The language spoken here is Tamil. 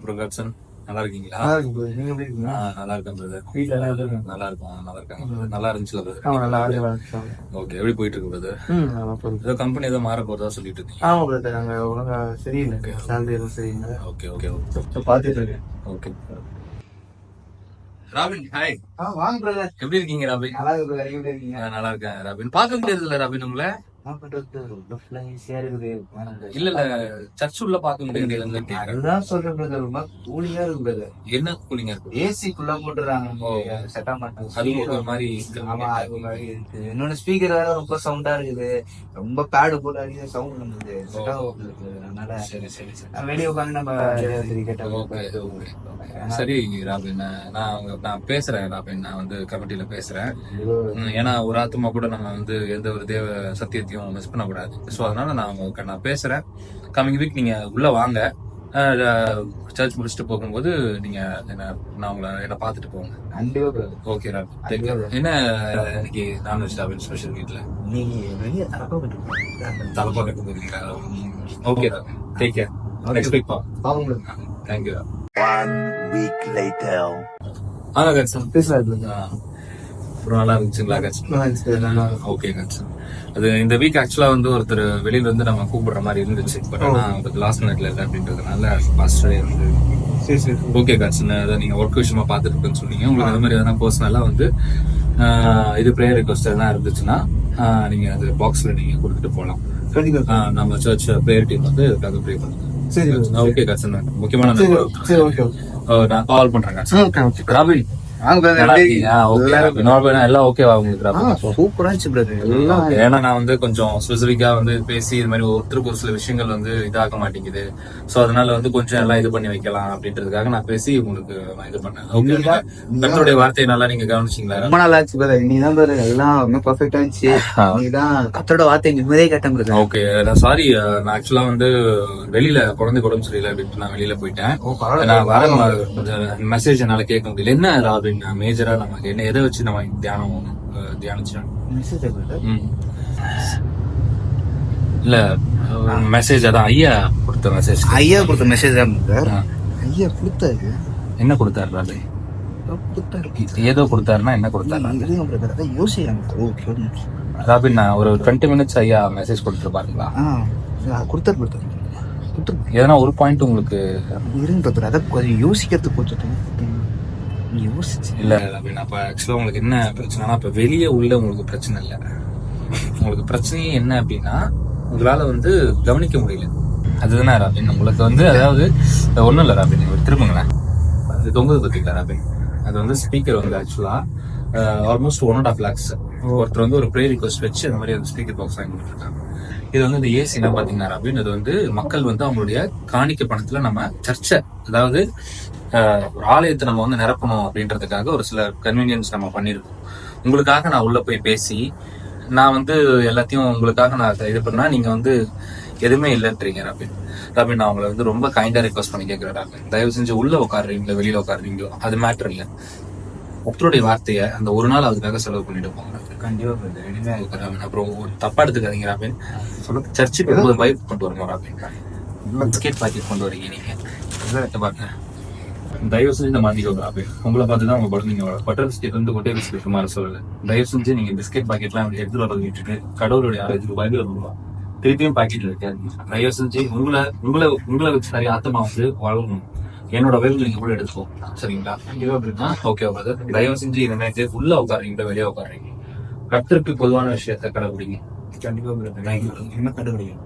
அப்புறம் கட்சன் நல்லா இருக்கீங்களா? நல்லா இருக்கேன் பிரதர். நல்லா இருக்கும், நல்லா இருக்காங்க. நல்லா இருந்துச்சு. ஓகே, எப்படி போயிட்டு இருக்கு பிரதர்? ஏதோ கம்பெனி ஏதோ மாற போறதா சொல்லிட்டு இருக்கீங்க. சரியில்லை. ஓகே ஓகே ஓகே, பாத்துட்டு இருக்கேன். Okay robin, hi. வாங்க பிரதர். எப்படி இருக்கீங்க ராபின்? நல்லா இருக்கு பிரதர். எப்படி இருக்கீங்க? நல்லா இருக்கேன் ராபின். பார்க்க முடியாதுல்ல ராபின் உங்களை? இல்ல சர்ச் உள்ள பார்க்க முடியாது. அதுதான் சொல்றேன் பிரதர், ரொம்ப கூலிங்கா இருக்கு பிரதர். என்ன கூலிங்கா இருக்கு? ஏசிக்குள்ள போட்டுறாங்க. அது மாதிரி. ஆமா, அது மாதிரி இருக்கு. இன்னொன்னு ஸ்பீக்கர் வேற ரொம்ப சவுண்டா இருக்குது. ரொம்ப பேடு போட்டு அடிக்கிற சவுண்ட் வந்தது. அதனால சரி சரி சரி, வெளியே உட்காந்து நம்ம சரி ராபின், நான் பேசுறேன் ராபின். நான் வந்து கமிட்டியில பேசுறேன். ஏன்னா ஒரு ஆத்மா கூட நம்ம வந்து எந்த ஒரு தேவ சத்தியத்தையும் மிஸ் பண்ணக்கூடாது. ஸோ அதனால நான் பேசுறேன். கமிங் வீக் நீங்க உள்ள வாங்க. சர்ச் முடிச்சுட்டு போகும்போது நீங்க என்ன பாத்துட்டு போங்க. Okay Robin. என்ன இன்னைக்கு நான்வெஜ் ராபின் ஸ்பெஷல் வீட்ல? தலப்பா கட்டு போறீங்களா? Okay Robin, take care. Next week பாப்போம். Thank you. 1 week later. அப்புறம் நல்லா இருந்துச்சுங்களா கட்சன்? ஓகே கட்சன். அது இந்த வீக் ஆக்சுவலா வந்து ஒருத்தர் வெளியில வந்து நம்ம கூப்பிடுற மாதிரி இருந்துச்சு. பட் ஆனா லாஸ்ட் மினிட்ல இல்லை அப்படின்றதுனால பாஸ்டரே வந்து ஓகே கட்சன், அதை நீங்க ஒர்க் விஷயமா பாத்துட்டு இருக்குன்னு சொன்னீங்க. உங்களுக்கு அது மாதிரி எதனா பர்சனலா வந்து இது ப்ரேயர் ரிக்வெஸ்ட் எதனா இருந்துச்சுன்னா நீங்க அது பாக்ஸ்ல நீங்க கொடுத்துட்டு போகலாம். நம்ம சர்ச் ப்ரேயர் டீம் வந்து அதுக்காக ப்ரே பண்ணுங்க. ஓகே கட்சன், முக்கியமான நான் கால் பண்றேன். ராபின், ஏன்னா நான் வந்து கொஞ்சம் ஸ்பெசிபிக்கா வந்து பேசி இது மாதிரி ஒருத்தருக்கு ஒரு சில விஷயங்கள் வந்து இதாக மாட்டேங்குது. சோ அதனால வந்து கொஞ்சம் எல்லாம் இது பண்ணி வைக்கலாம் அப்படின்றதுக்காக நான் பேசி உங்களுக்கு இது பண்ணேன். கர்த்தருடைய வார்த்தையை நல்லா நீங்க கவனிச்சீங்களா? ரொம்ப நல்லா ஆச்சு பிரதர். நீதான் பிரதர் எல்லாம் பெர்ஃபெக்ட்டா இருந்துச்சு. நீதான் கர்த்தரோட வார்த்தை நிம்மதியே கேட்டேன் பிரதர். ஓகே, நான் சாரி. நான் ஆக்சுவலா வந்து வெளியில குழந்தை உடம்பு சரியில்லை அப்படின்ட்டு நான் வெளியில போயிட்டேன். நான் வர மெசேஜ் என்னால கேட்க முடியல. என்ன மேஜரா நமக்கு என்ன எதை வச்சு நம்ம தியானிச்சோம்? இல்ல மெசேஜ் அதான் ஐயா கொடுத்த மெசேஜ். ஐயா கொடுத்த மெசேஜ் தான் ஐயா கொடுத்தாரு. என்ன கொடுத்தாரு? ஏதோ கொடுத்தாருன்னா என்ன கொடுத்தாரு? ராபின், நான் ஒரு 20 மினிட்ஸ் ஐயா மெசேஜ் கொடுத்துருப்பாருங்களா? கொடுத்தாரு. எதனா ஒரு பாயிண்ட் உங்களுக்கு கொஞ்சம் யோசிக்கிறதுக்கு கொஞ்சம் இல்ல அப்படின்னு. அப்ப ஆக்சுவலா உங்களுக்கு என்ன பிரச்சனைனா, இப்ப வெளியே உள்ள உங்களுக்கு பிரச்சனை இல்ல. உங்களுக்கு பிரச்சனையே என்ன அப்படின்னா, உங்களால வந்து கவனிக்க முடியல. அதுதானே ராபின் உங்களுக்கு வந்து, அதாவது ஒண்ணும் இல்ல ராபின், திரும்புங்களேன். அது தொங்குது பாத்தீங்களா ராபின்? அது வந்து ஸ்பீக்கர் வந்து ஆக்சுவலா ஆல்மோஸ்ட் 1.5 lakhs. ஒருத்தர் வந்து ஒரு ப்ரேயர் ரிக்வெஸ்ட் வச்சு அந்த மாதிரி அந்த ஸ்பீக்கர் பாக்ஸ் வாங்கி கொடுத்துருக்காங்க. இது வந்து இந்த ஏசி என்ன பாத்தீங்கன்னா ராபின், அது வந்து மக்கள் வந்து அவங்களுடைய காணிக்க பணத்துல நம்ம சர்ச்சை, அதாவது ஒரு ஆலயத்தை நம்ம வந்து நிரப்பணும் அப்படின்றதுக்காக ஒரு சில கன்வீனியன்ஸ் நம்ம பண்ணிருக்கோம். உங்களுக்காக நான் உள்ள போய் பேசி நான் வந்து எல்லாத்தையும் உங்களுக்காக நான் இது பண்ணா நீங்க வந்து எதுவுமே இல்லைன்றீங்க ராபின். நான் உங்களை வந்து ரொம்ப கைண்டா ரிக்வெஸ்ட் பண்ணி கேட்கிறேன் ராபின், தயவு செஞ்சு உள்ள உட்காடுறீங்களோ வெளியில உட்காடுறீங்களோ அது மேட்டர் இல்லை. ஒருத்தருடைய வார்த்தையை அந்த ஒரு நாள் அதுக்காக செலவு பண்ணிட்டு போங்க. கண்டிப்பா. அப்புறம் தப்பா எடுத்துக்காதீங்க ராபின். சர்ச்சுக்கு வரும்போது பைக் கொண்டு வரணும் ராபின். பிஸ்கெட் பாக்கெட் கொண்டு வரீங்க நீங்க பாருங்க. தயவு செஞ்சு இந்த மாத்திக்கோங்க ராபின். உங்களை பார்த்துதான் உங்க குழந்தைங்க பட்டர் பிஸ்கெட் வந்து கொட்டை பிஸ்கெட் மாதிரி சொல்லல. தயவு செஞ்சு நீங்க பிஸ்கெட் பாக்கெட்லாம் எடுத்து வர விட்டுட்டு கடவுளுடைய ஆராய்ச்சிக்கு பைபிள் வருவோம். திருப்பியும் பாக்கெட்ல இருக்காது. தயவு செஞ்சு உங்களை வச்சு நிறைய ஆத்தமா வந்து வளரணும். என்னோட பைபிள் நீங்க கூட எடுத்துக்கோ, சரிங்களா? ஓகே பிரதர், தயவு செஞ்சு இந்த மாதிரி உள்ள உட்காருங்க வெளியே உட்காருங்க. கர்த்தருக்கு பொதுவான விஷயத்த கடைபிடிங்க. கண்டிப்பா பிரதர். என்ன கடைபிடிக்கும்?